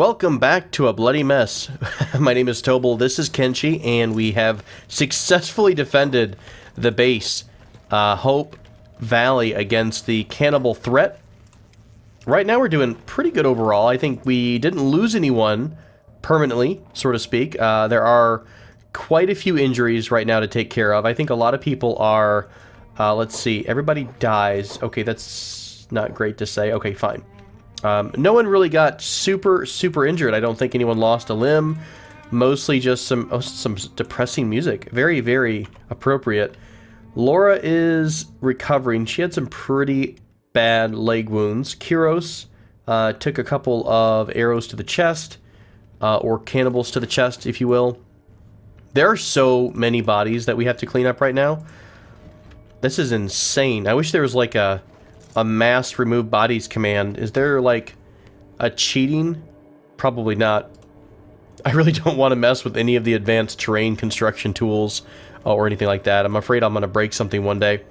Welcome back to a bloody mess. My name is Tobal, this is Kenshi, and we have successfully defended the base, Hope Valley, against the cannibal threat. Right now we're doing pretty good overall. I think we didn't lose anyone permanently, so to speak. There are quite a few injuries right now to take care of. I think a lot of people are, let's see, everybody dies. Okay, that's not great to say. Okay, fine. No one really got super injured. I don't think anyone lost a limb. Mostly just some depressing music. Very appropriate. Laura is recovering. She had some pretty bad leg wounds. Kiros took a couple of arrows to the chest, or cannibals to the chest, if you will. There are so many bodies that we have to clean up right now. This is insane. I wish there was like a mass remove bodies command. Is there like a cheating? Probably not. I really don't want to mess with any of the advanced terrain construction tools or anything like that. I'm afraid I'm going to break something one day.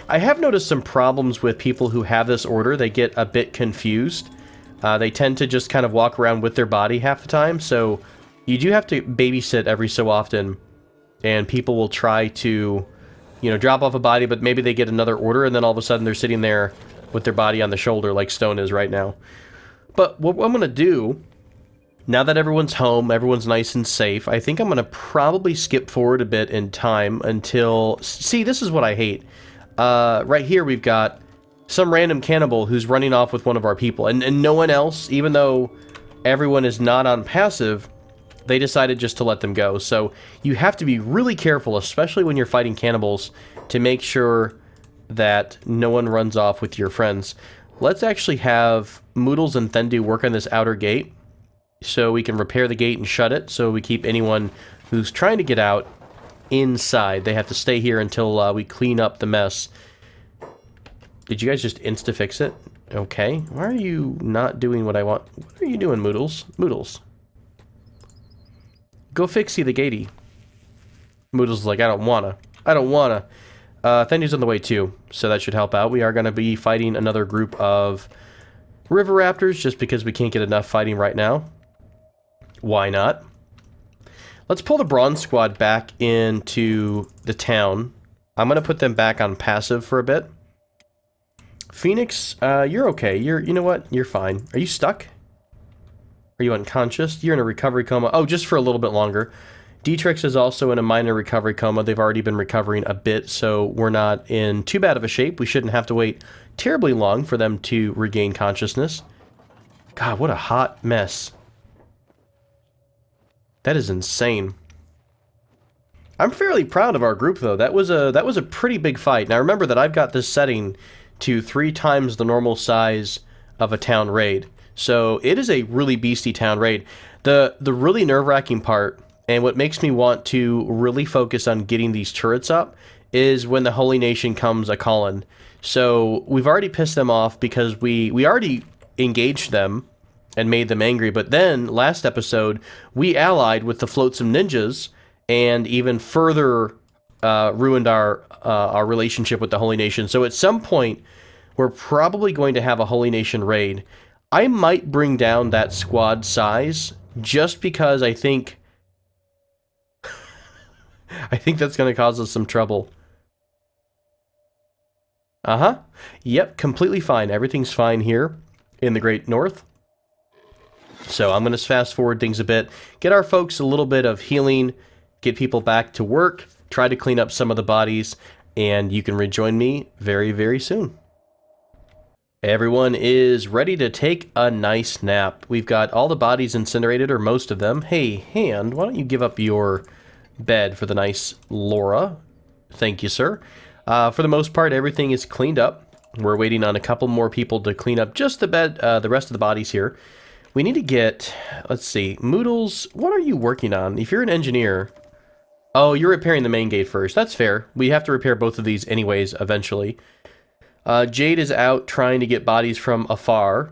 I have noticed some problems with people who have this order. They get a bit confused. They tend to just kind of walk around with their body half the time, so you do have to babysit every so often, and people will try to, you know, drop off a body, but maybe they get another order, and then all of a sudden they're sitting there with their body on the shoulder like Stone is right now. But what I'm going to do, now that everyone's home, everyone's nice and safe, I think I'm going to probably skip forward a bit in time until... See, this is what I hate. Right here we've got some random cannibal who's running off with one of our people, and no one else, even though everyone is not on passive, they decided just to let them go. So you have to be really careful, especially when you're fighting cannibals, to make sure that no one runs off with your friends. Let's actually have Moodles and Thendu work on this outer gate so we can repair the gate and shut it, so we keep anyone who's trying to get out inside. They have to stay here until we clean up the mess. Did you guys just insta-fix it? Okay. Why are you not doing what I want? What are you doing, Moodles? Moodles. Go fixie the gatey. Moodles is like, I don't wanna. Thendu's on the way too, so that should help out. We are going to be fighting another group of river raptors just because we can't get enough fighting right now. Why not? Let's pull the bronze squad back into the town. I'm going to put them back on passive for a bit. Phoenix, you're okay. You know what? You're fine. Are you stuck? Are you unconscious? You're in a recovery coma. Oh, just for a little bit longer. Dietrich is also in a minor recovery coma. They've already been recovering a bit, so we're not in too bad of a shape. We shouldn't have to wait terribly long for them to regain consciousness. God, what a hot mess. That is insane. I'm fairly proud of our group, though. That was a pretty big fight. Now remember that I've got this setting to 3 times the normal size of a town raid. So it is a really beastie town raid. The really nerve-wracking part, and what makes me want to really focus on getting these turrets up, is when the Holy Nation comes a-callin'. So we've already pissed them off because we already engaged them and made them angry, but then last episode we allied with the Flotsam Ninjas and even further ruined our relationship with the Holy Nation. So at some point we're probably going to have a Holy Nation raid. I might bring down that squad size just because I think that's going to cause us some trouble. Yep, completely fine. Everything's fine here in the Great North. So I'm going to fast forward things a bit, get our folks a little bit of healing, get people back to work, try to clean up some of the bodies, and you can rejoin me very soon. Everyone is ready to take a nice nap. We've got all the bodies incinerated, or most of them. Hey, Hand, why don't you give up your bed for the nice Laura? Thank you, sir. For the most part, everything is cleaned up. We're waiting on a couple more people to clean up just the bed, the rest of the bodies here. We need to get, let's see, Moodles, what are you working on? If you're an engineer... Oh, you're repairing the main gate first. That's fair. We have to repair both of these anyways, eventually. Jade is out trying to get bodies from afar,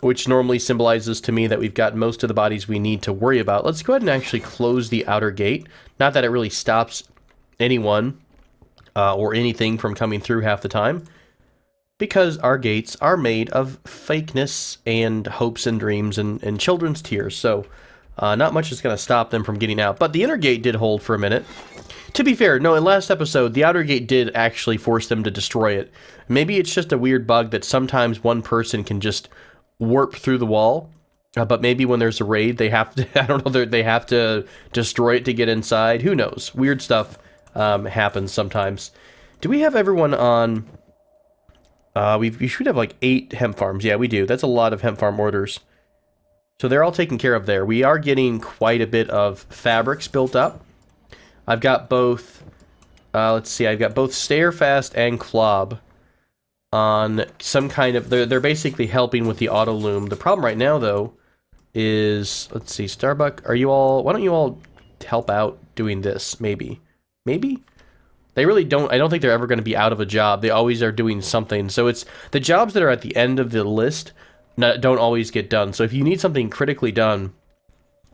which normally symbolizes to me that we've got most of the bodies we need to worry about. Let's go ahead and actually close the outer gate. Not that it really stops anyone or anything from coming through half the time. because our gates are made of fakeness and hopes and dreams and children's tears. So not much is going to stop them from getting out. But the inner gate did hold for a minute. To be fair, no, in last episode, the outer gate did actually force them to destroy it. Maybe it's just a weird bug that sometimes one person can just warp through the wall. But maybe when there's a raid, they have to, I don't know, they have to destroy it to get inside. Who knows? Weird stuff happens sometimes. Do we have everyone on... we should have like 8 hemp farms. Yeah, we do. That's a lot of hemp farm orders. So they're all taken care of there. We are getting quite a bit of fabrics built up. I've got both, let's see, I've got both Stayerfast and Clob on some kind of, they're basically helping with the auto loom. The problem right now, though, is, let's see, Starbuck, are you all, why don't you all help out doing this, maybe? Maybe? They really don't, I don't think they're ever going to be out of a job. They always are doing something. So it's, the jobs that are at the end of the list don't always get done. So if you need something critically done,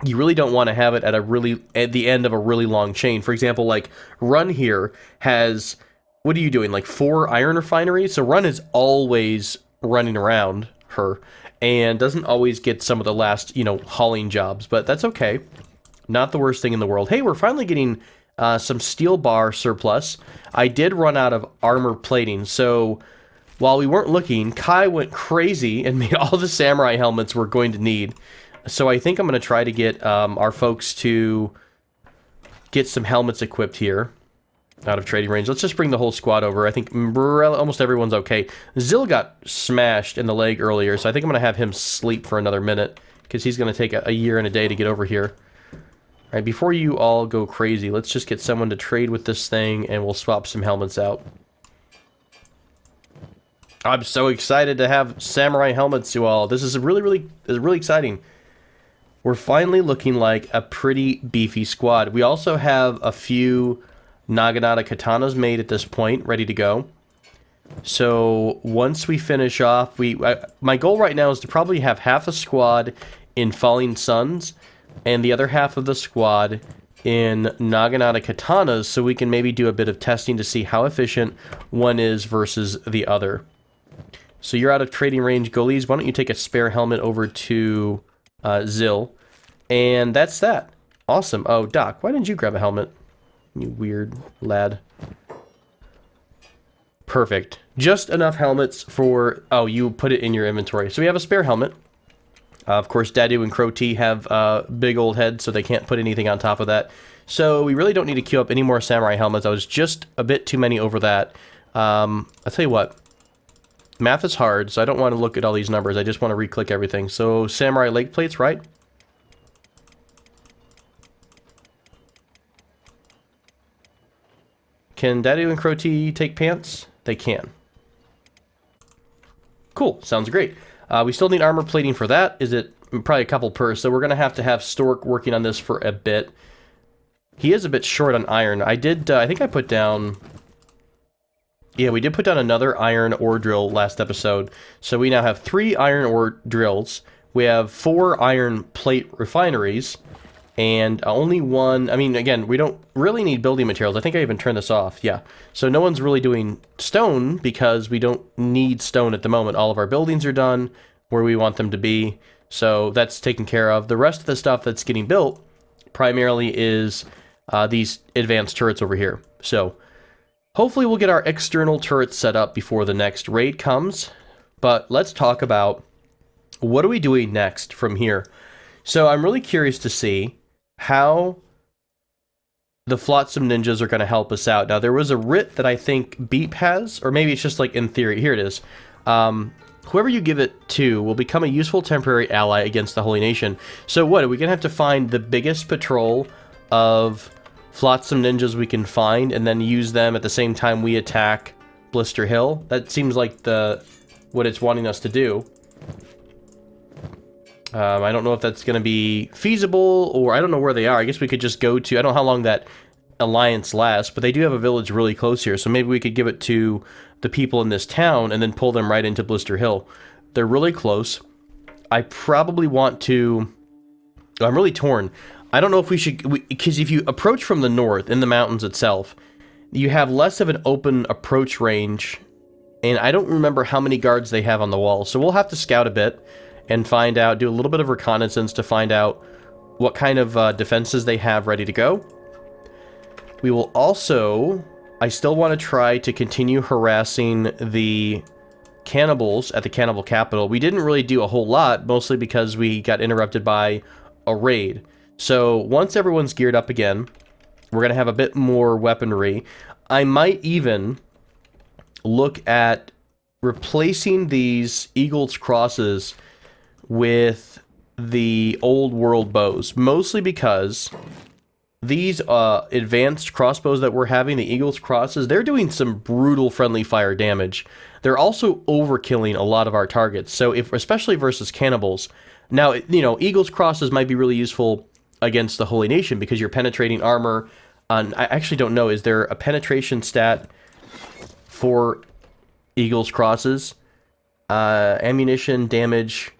you really don't want to have it at the end of a really long chain. For example, like Run here has, what are you doing? Like 4 iron refineries? So Run is always running around her and doesn't always get some of the last, hauling jobs, but that's okay. Not the worst thing in the world. Hey, we're finally getting some steel bar surplus. I did run out of armor plating, so while we weren't looking, Kai went crazy and made all the samurai helmets we're going to need. So I think I'm going to try to get our folks to get some helmets equipped here out of trading range. Let's just bring the whole squad over. I think almost everyone's okay. Zill got smashed in the leg earlier, so I think I'm going to have him sleep for another minute because he's going to take a year and a day to get over here. All right, before you all go crazy, let's just get someone to trade with this thing and we'll swap some helmets out. I'm so excited to have samurai helmets, you all. This is really exciting. We're finally looking like a pretty beefy squad. We also have a few Naginata katanas made at this point, ready to go. So once we finish off, my goal right now is to probably have half a squad in Falling Suns and the other half of the squad in Naginata katanas, so we can maybe do a bit of testing to see how efficient one is versus the other. So you're out of trading range, goalies. Why don't you take a spare helmet over to Zill? And that's that. Awesome. Oh, Doc, why didn't you grab a helmet? You weird lad. Perfect. Just enough helmets for... Oh, you put it in your inventory. So we have a spare helmet. Of course, Dadu and Crow T have big old heads, so they can't put anything on top of that. So we really don't need to queue up any more samurai helmets. I was just a bit too many over that. I'll tell you what. Math is hard, so I don't want to look at all these numbers. I just want to re-click everything. So, samurai leg plates, right? Can Dadu and Crow T take pants? They can. Cool, sounds great. We still need armor plating for that. Is it probably a couple per? So we're going to have Stork working on this for a bit. He is a bit short on iron. I think I put down... Yeah, we did put down another iron ore drill last episode. So we now have 3 iron ore drills. We have 4 iron plate refineries. And only 1... I mean, again, we don't really need building materials. I think I even turned this off. Yeah. So no one's really doing stone because we don't need stone at the moment. All of our buildings are done where we want them to be. So that's taken care of. The rest of the stuff that's getting built primarily is these advanced turrets over here. So... hopefully we'll get our external turrets set up before the next raid comes, but let's talk about what are we doing next from here. So I'm really curious to see how the Flotsam Ninjas are going to help us out. Now there was a writ that I think Beep has, or maybe it's just like in theory. Here it is. Whoever you give it to will become a useful temporary ally against the Holy Nation. So what, are we going to have to find the biggest patrol of... Flotsam Ninjas we can find, and then use them at the same time we attack Blister Hill? That seems like what it's wanting us to do. I don't know if that's going to be feasible, or I don't know where they are. I guess we could just go to... I don't know how long that alliance lasts, but they do have a village really close here, so maybe we could give it to the people in this town and then pull them right into Blister Hill. They're really close. I probably want to... I'm really torn. I don't know if we should, because if you approach from the north, in the mountains itself, you have less of an open approach range and I don't remember how many guards they have on the wall. So we'll have to scout a bit and find out, do a little bit of reconnaissance to find out what kind of defenses they have ready to go. We will also... I still want to try to continue harassing the cannibals at the cannibal capital. We didn't really do a whole lot, mostly because we got interrupted by a raid. So once everyone's geared up again, we're going to have a bit more weaponry. I might even look at replacing these Eagle's Crosses with the old world bows, mostly because these advanced crossbows that we're having, the Eagle's Crosses, they're doing some brutal friendly fire damage. They're also overkilling a lot of our targets. So if, especially versus cannibals, now, you know, Eagle's Crosses might be really useful against the Holy Nation because you're penetrating armor. I actually don't know, is there a penetration stat for Eagle's Crosses? Ammunition, damage.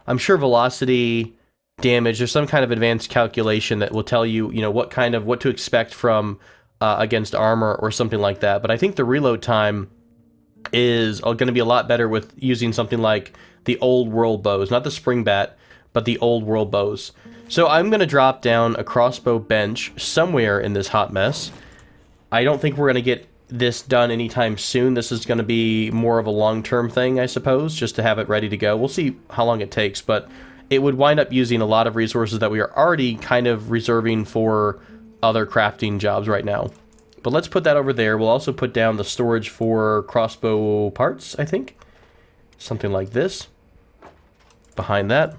I'm sure velocity, damage, there's some kind of advanced calculation that will tell you, you know, what to expect from against armor or something like that. But I think the reload time is going to be a lot better with using something like the old world bows, not the spring bat, but the old world bows. So I'm going to drop down a crossbow bench somewhere in this hot mess. I don't think we're going to get this done anytime soon. This is going to be more of a long-term thing, I suppose, just to have it ready to go. We'll see how long it takes, but it would wind up using a lot of resources that we are already kind of reserving for other crafting jobs right now. But let's put that over there. We'll also put down the storage for crossbow parts, I think. Something like this. Behind that.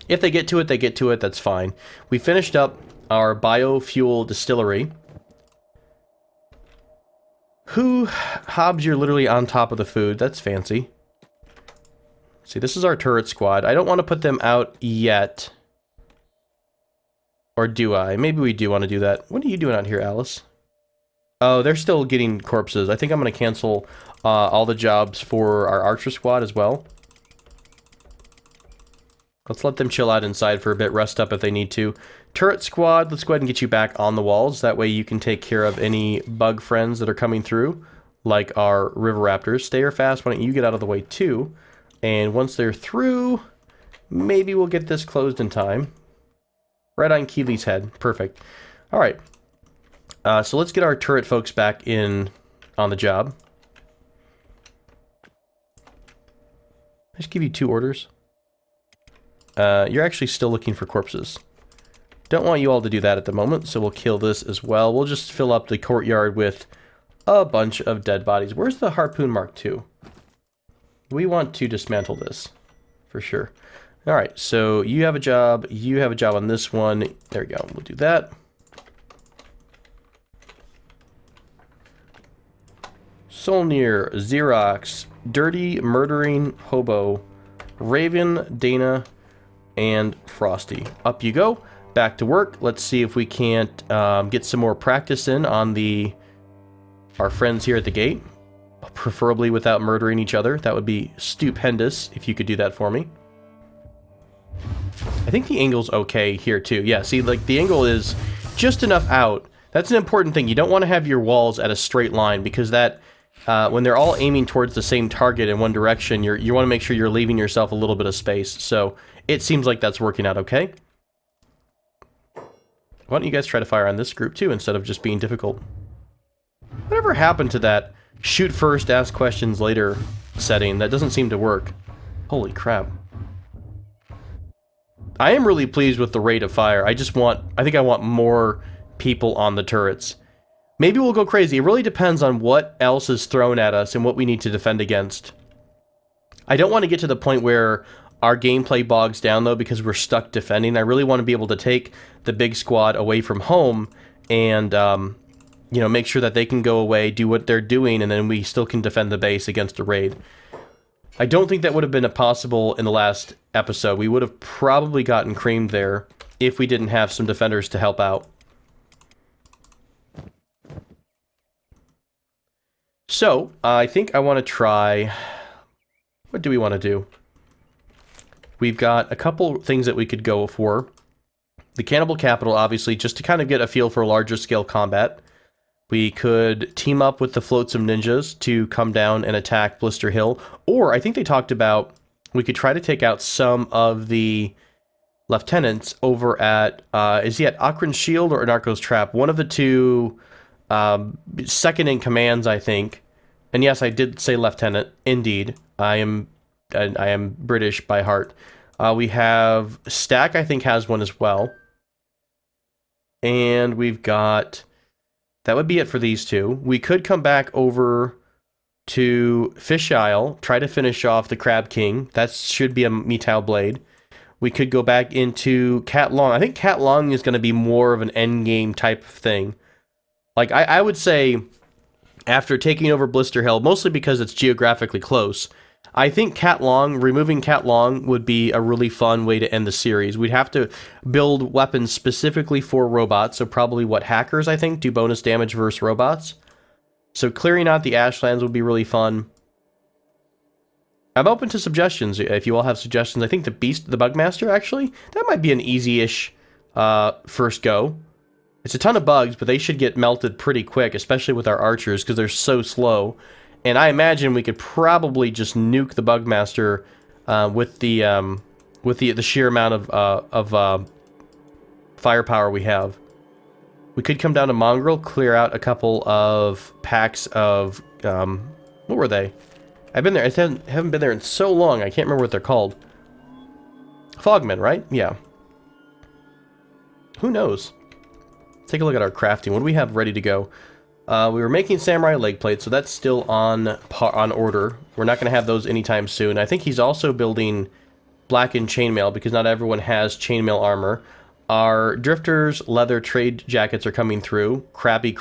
If they get to it, they get to it. That's fine. We finished up our biofuel distillery. Hobbs, you're literally on top of the food. That's fancy. See, this is our turret squad. I don't want to put them out yet. Or do I? Maybe we do want to do that. What are you doing out here, Alice? Oh, they're still getting corpses. I think I'm going to cancel all the jobs for our archer squad as well. Let's let them chill out inside for a bit, rest up if they need to. Turret squad, let's go ahead and get you back on the walls. That way you can take care of any bug friends that are coming through, like our river raptors. Stay or fast, why don't you get out of the way too? And once they're through, maybe we'll get this closed in time. Right on Keely's head. Perfect. All right. So let's get our turret folks back in on the job. I just give you 2 orders. You're actually still looking for corpses. Don't want you all to do that at the moment, so we'll kill this as well. We'll just fill up the courtyard with a bunch of dead bodies. Where's the harpoon mark II? We want to dismantle this, for sure. Alright, so you have a job on this one. There we go, we'll do that. Solnir, Xerox, Dirty, Murdering, Hobo, Raven, Dana, and Frosty. Up you go, back to work. Let's see if we can't get some more practice in on our friends here at the gate. Preferably without murdering each other. That would be stupendous if you could do that for me. I think the angle's okay here too. Yeah, see, like the angle is just enough out. That's an important thing. You don't want to have your walls at a straight line because that, when they're all aiming towards the same target in one direction, you want to make sure you're leaving yourself a little bit of space. So it seems like that's working out okay. Why don't you guys try to fire on this group too instead of just being difficult? Whatever happened to that shoot first, ask questions later setting? That doesn't seem to work. Holy crap. I am really pleased with the rate of fire. I think I want more people on the turrets. Maybe we'll go crazy. It really depends on what else is thrown at us and what we need to defend against. I don't want to get to the point where our gameplay bogs down, though, because we're stuck defending. I really want to be able to take the big squad away from home and, you know, make sure that they can go away, do what they're doing, and then we still can defend the base against a raid. I don't think that would have been possible in the last episode. We would have probably gotten creamed there if we didn't have some defenders to help out. So, I think I want to try... What do we want to do? We've got a couple things that we could go for. The Cannibal Capital, obviously, just to kind of get a feel for larger scale combat. We could team up with the Flotsam Ninjas to come down and attack Blister Hill. Or I think they talked about we could try to take out some of the lieutenants over at, is he at Akron's Shield or Narco's Trap? One of the two second in commands, I think. And yes, I did say lieutenant. Indeed. I am British by heart. We have Stack, I think, has one as well. And we've got... That would be it for these two. We could come back over to Fish Isle, try to finish off the Crab King. That should be a Metao Blade. We could go back into Cat Long. I think Cat Long is going to be more of an endgame type of thing. Like, I would say, after taking over Blister Hill, mostly because it's geographically close, I think Cat Long, removing Cat Long would be a really fun way to end the series. We'd have to build weapons specifically for robots, so probably what hackers, I think, do bonus damage versus robots. So clearing out the Ashlands would be really fun. I'm open to suggestions if you all have suggestions. I think the Bugmaster, actually, that might be an easy-ish first go. It's a ton of bugs, but they should get melted pretty quick, especially with our archers, because they're so slow. And I imagine we could probably just nuke the Bugmaster with the sheer amount of firepower we have. We could come down to Mongrel, clear out a couple of packs of what were they? I've been there. I haven't been there in so long. I can't remember what they're called. Fogmen, right? Yeah. Who knows? Let's take a look at our crafting. What do we have ready to go? We were making samurai leg plates, so that's still on order. We're not going to have those anytime soon. I think he's also building blackened chainmail because not everyone has chainmail armor. Our drifters leather trade jackets are coming through. Crappy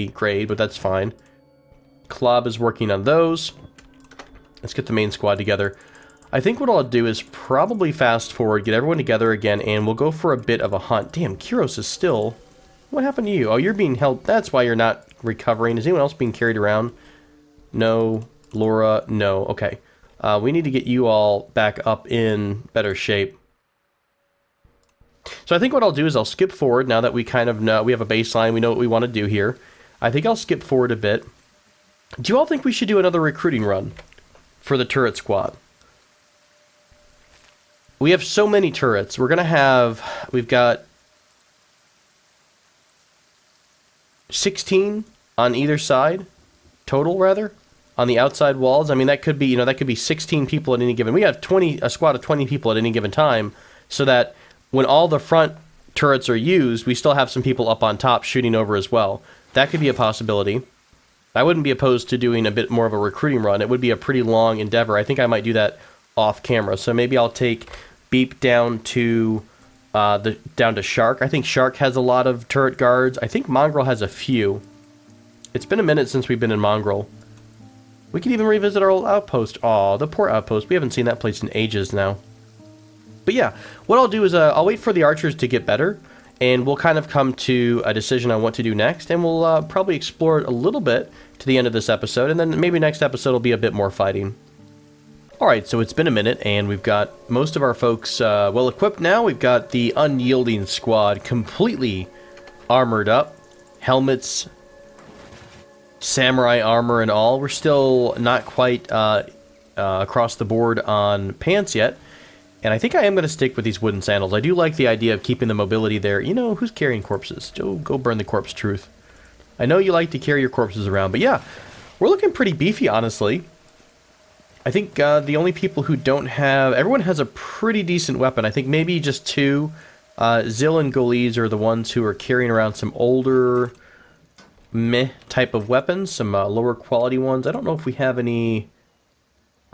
grade, but that's fine. Klob is working on those. Let's get the main squad together. I think what I'll do is probably fast forward, get everyone together again, and we'll go for a bit of a hunt. Damn, Kyros is still... What happened to you? Oh, you're being held... That's why you're not recovering. Is anyone else being carried around? No. Laura? No. Okay. We need to get you all back up in better shape. So I think what I'll do is I'll skip forward now that we kind of know... We have a baseline. We know what we want to do here. I think I'll skip forward a bit. Do you all think we should do another recruiting run for the turret squad? We have so many turrets. We're going to have... We've got... 16 on either side, total rather, on the outside walls. I mean, that could be, you know, that could be 16 people at any given. We have a squad of 20 people at any given time, so that when all the front turrets are used, we still have some people up on top shooting over as well. That could be a possibility. I wouldn't be opposed to doing a bit more of a recruiting run. It would be a pretty long endeavor. I think I might do that off camera. So maybe I'll take Beep down to Shark. I think Shark has a lot of turret guards. I think Mongrel has a few. It's been a minute since we've been in Mongrel. We could even revisit our old outpost. Aw, the poor outpost. We haven't seen that place in ages now. But yeah, what I'll do is I'll wait for the archers to get better, and we'll kind of come to a decision on what to do next, and we'll probably explore it a little bit to the end of this episode, and then maybe next episode will be a bit more fighting. Alright, so it's been a minute, and we've got most of our folks well equipped now. We've got the Unyielding squad completely armored up. Helmets, samurai armor and all. We're still not quite across the board on pants yet. And I think I am going to stick with these wooden sandals. I do like the idea of keeping the mobility there. You know, who's carrying corpses? Go burn the corpse, Truth. I know you like to carry your corpses around, but yeah, we're looking pretty beefy, honestly. I think the only people who don't have... Everyone has a pretty decent weapon. I think maybe just two. Zill and Goliz are the ones who are carrying around some older, meh type of weapons. Some lower quality ones. I don't know if we have any...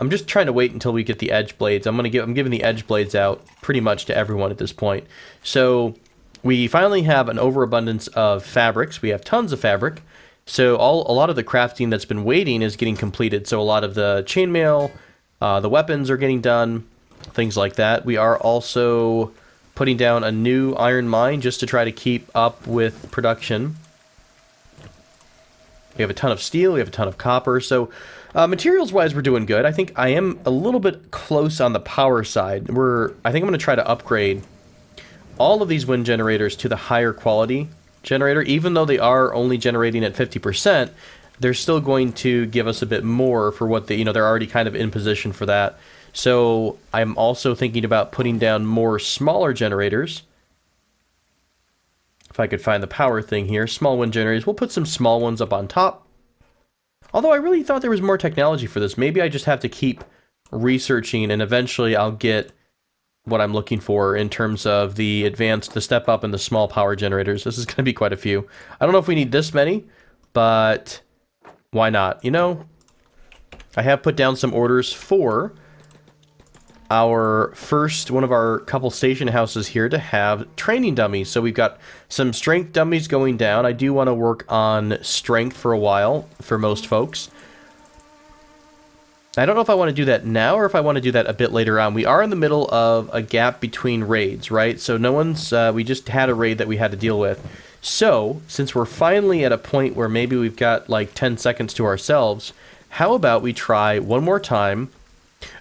I'm just trying to wait until we get the edge blades. I'm giving the edge blades out pretty much to everyone at this point. So we finally have an overabundance of fabrics. We have tons of fabric. So a lot of the crafting that's been waiting is getting completed. So a lot of the chainmail, the weapons are getting done, things like that. We are also putting down a new iron mine just to try to keep up with production. We have a ton of steel, we have a ton of copper. So materials-wise, we're doing good. I think I am a little bit close on the power side. I think I'm going to try to upgrade all of these wind generators to the higher quality generator. Even though they are only generating at 50%, they're still going to give us a bit more for what they, they're already kind of in position for that. So I'm also thinking about putting down more smaller generators. If I could find the power thing here, small wind generators. We'll put some small ones up on top. Although I really thought there was more technology for this. Maybe I just have to keep researching and eventually I'll get what I'm looking for in terms of the advanced, the step up and the small power generators. This is going to be quite a few. I don't know if we need this many, but why not? I have put down some orders for our first one of our couple station houses here to have training dummies. So we've got some strength dummies going down. I do want to work on strength for a while for most folks. I don't know if I want to do that now or if I want to do that a bit later on. We are in the middle of a gap between raids, right? So no one's, we just had a raid that we had to deal with. So since we're finally at a point where maybe we've got like 10 seconds to ourselves, how about we try one more time?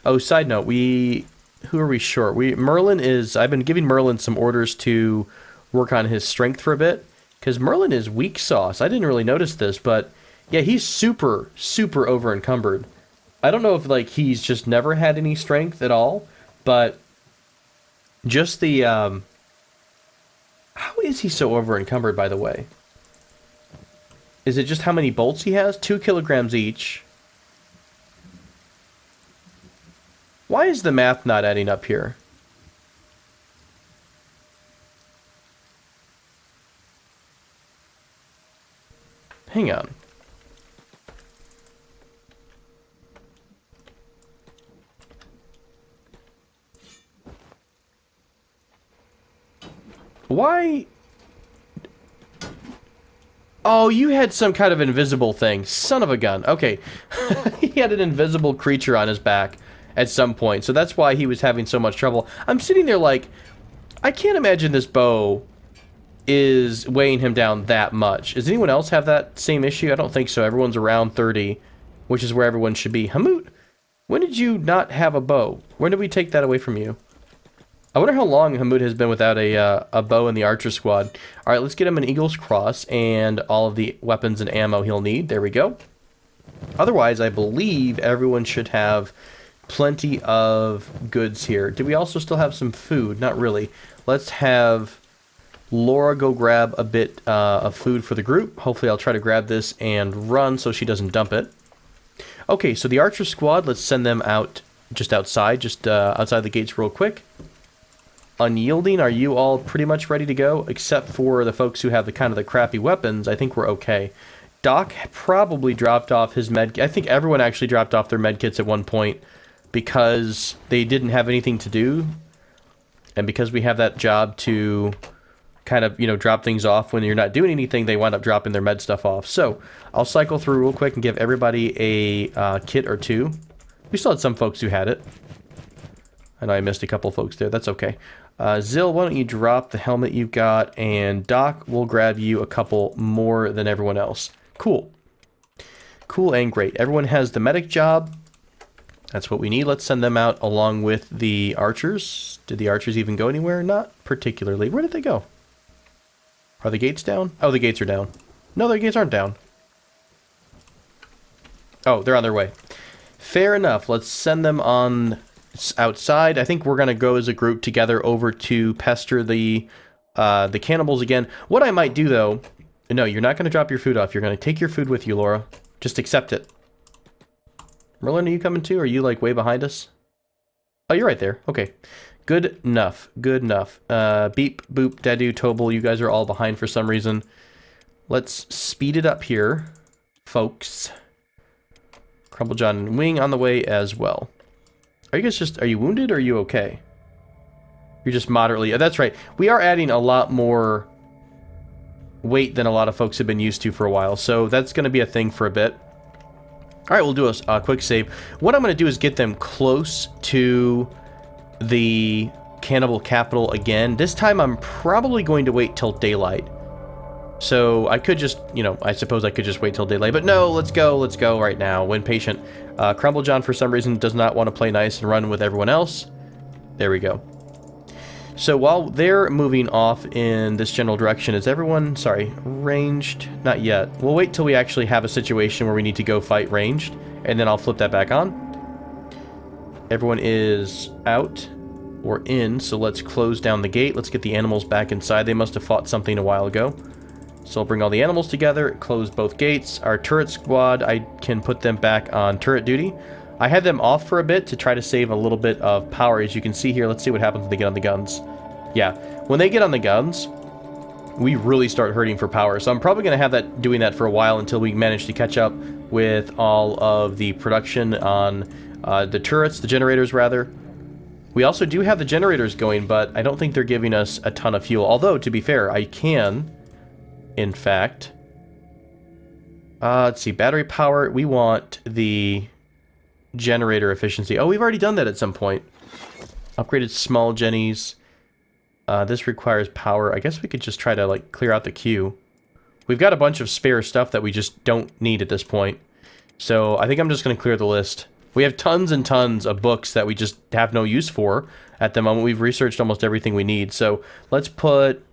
Oh, side note, who are we short? I've been giving Merlin some orders to work on his strength for a bit, because Merlin is weak sauce. I didn't really notice this, but yeah, he's super, super over encumbered. I don't know if like he's just never had any strength at all, but just the, how is he so over encumbered, by the way? Is it just how many bolts he has? 2 kilograms each. Why is the math not adding up here? Hang on. Why? Oh, you had some kind of invisible thing. Son of a gun. Okay. He had an invisible creature on his back at some point, so that's why he was having so much trouble. I'm sitting there like, I can't imagine this bow is weighing him down that much. Does anyone else have that same issue? I don't think so. Everyone's around 30, which is where everyone should be. Hamut, when did you not have a bow? When did we take that away from you? I wonder how long Hamut has been without a bow in the archer squad. All right, let's get him an Eagle's Cross and all of the weapons and ammo he'll need. There we go. Otherwise, I believe everyone should have plenty of goods here. Do we also still have some food? Not really. Let's have Laura go grab a bit of food for the group. Hopefully I'll try to grab this and run so she doesn't dump it. Okay, so the archer squad, let's send them out just outside the gates real quick. Unyielding, are you all pretty much ready to go? Except for the folks who have the kind of the crappy weapons, I think we're okay. Doc probably dropped off his med. I think everyone actually dropped off their med kits at one point because they didn't have anything to do, and because we have that job to kind of, drop things off when you're not doing anything, they wind up dropping their med stuff off. So I'll cycle through real quick and give everybody a kit or two. We still had some folks who had it. I know I missed a couple folks there. That's okay. Zill, why don't you drop the helmet you've got, and Doc, we'll grab you a couple more than everyone else. Cool. Cool and great. Everyone has the medic job. That's what we need. Let's send them out along with the archers. Did the archers even go anywhere? Not particularly. Where did they go? Are the gates down? Oh, the gates are down. No, the gates aren't down. Oh, they're on their way. Fair enough. Let's send them on outside. I think we're going to go as a group together over to pester the cannibals again. What I might do, though... No, you're not going to drop your food off. You're going to take your food with you, Laura. Just accept it. Merlin, are you coming too? Are you, like, way behind us? Oh, you're right there. Okay. Good enough. Good enough. Beep, Boop, Dadu, Tobal, you guys are all behind for some reason. Let's speed it up here, folks. Crumblejohn and Wing on the way as well. Are you guys are you wounded or are you okay? You're just moderately... that's right. We are adding a lot more weight than a lot of folks have been used to for a while, so that's going to be a thing for a bit. All right, we'll do a quick save. What I'm going to do is get them close to the cannibal capital again. This time I'm probably going to wait till daylight. So I could just, I suppose I could just wait till daylight. But no, let's go right now. When patient. Crumblejohn, for some reason, does not want to play nice and run with everyone else. There we go. So while they're moving off in this general direction, is everyone, sorry, ranged? Not yet. We'll wait till we actually have a situation where we need to go fight ranged, and then I'll flip that back on. Everyone is out or in, so let's close down the gate. Let's get the animals back inside. They must have fought something a while ago. So I'll bring all the animals together, close both gates. Our turret squad, I can put them back on turret duty. I had them off for a bit to try to save a little bit of power. As you can see here, let's see what happens when they get on the guns. Yeah, when they get on the guns, we really start hurting for power. So I'm probably going to have that doing that for a while until we manage to catch up with all of the production on the turrets, the generators rather. We also do have the generators going, but I don't think they're giving us a ton of fuel. Although, to be fair, I can, in fact... let's see, battery power, we want the... generator efficiency. Oh, we've already done that at some point. Upgraded small jennies. This requires power. I guess we could just try to, like, clear out the queue. We've got a bunch of spare stuff that we just don't need at this point. So I think I'm just going to clear the list. We have tons and tons of books that we just have no use for at the moment. We've researched almost everything we need. So let's put...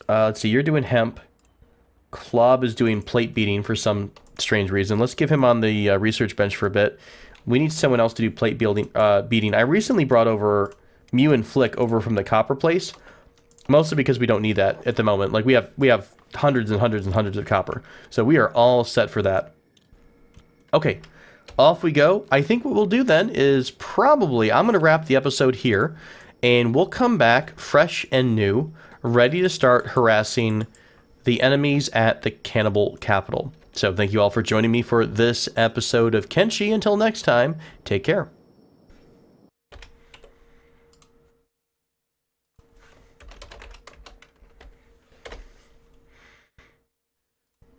let's see, you're doing hemp. Klob is doing plate beating for some strange reason. Let's give him on the research bench for a bit. We need someone else to do plate beating. I recently brought over Mew and Flick over from the copper place, mostly because we don't need that at the moment. Like we have hundreds and hundreds and hundreds of copper, so we are all set for that. Okay, off we go. I think what we'll do then is probably I'm going to wrap the episode here, and we'll come back fresh and new, ready to start harassing the enemies at the cannibal capital. So thank you all for joining me for this episode of Kenshi. Until next time, take care.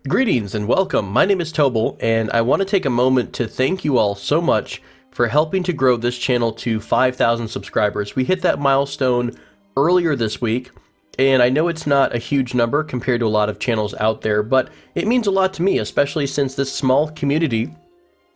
Greetings and welcome. My name is Tobal, and I want to take a moment to thank you all so much for helping to grow this channel to 5,000 subscribers. We hit that milestone earlier this week. And I know it's not a huge number compared to a lot of channels out there, but it means a lot to me, especially since this small community,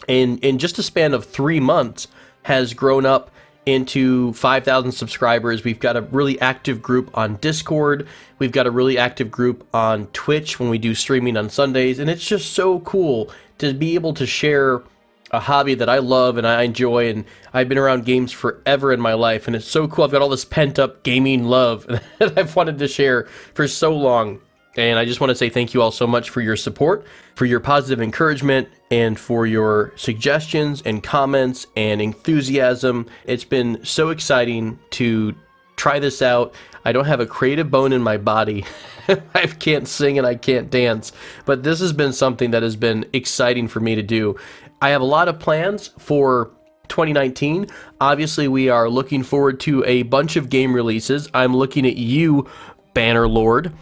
in just a span of 3 months, has grown up into 5,000 subscribers. We've got a really active group on Discord. We've got a really active group on Twitch when we do streaming on Sundays. And it's just so cool to be able to share a hobby that I love and I enjoy, and I've been around games forever in my life, and it's so cool. I've got all this pent-up gaming love that I've wanted to share for so long, and I just want to say thank you all so much for your support, for your positive encouragement, and for your suggestions and comments and enthusiasm. It's been so exciting to try this out. I don't have a creative bone in my body. I can't sing and I can't dance, but this has been something that has been exciting for me to do. I have a lot of plans for 2019. Obviously, we are looking forward to a bunch of game releases. I'm looking at you, Bannerlord.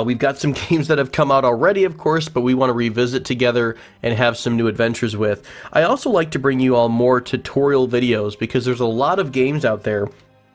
We've got some games that have come out already, of course, but we want to revisit together and have some new adventures with. I also like to bring you all more tutorial videos because there's a lot of games out there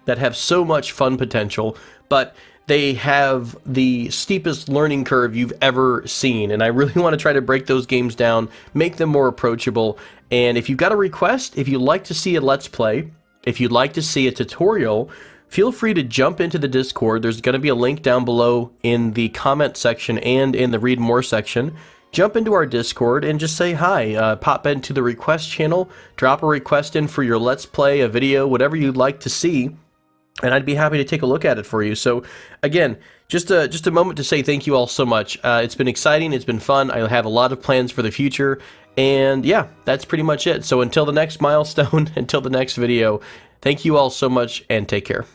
that have so much fun potential, but they have the steepest learning curve you've ever seen, and I really want to try to break those games down, make them more approachable. And if you've got a request, if you'd like to see a Let's Play, if you'd like to see a tutorial, feel free to jump into the Discord. There's going to be a link down below in the comment section and in the Read More section. Jump into our Discord and just say hi. Pop into the request channel, drop a request in for your Let's Play, a video, whatever you'd like to see, and I'd be happy to take a look at it for you. So again, just a moment to say thank you all so much. It's been exciting, it's been fun, I have a lot of plans for the future, and yeah, that's pretty much it. So until the next milestone, until the next video, thank you all so much, and take care.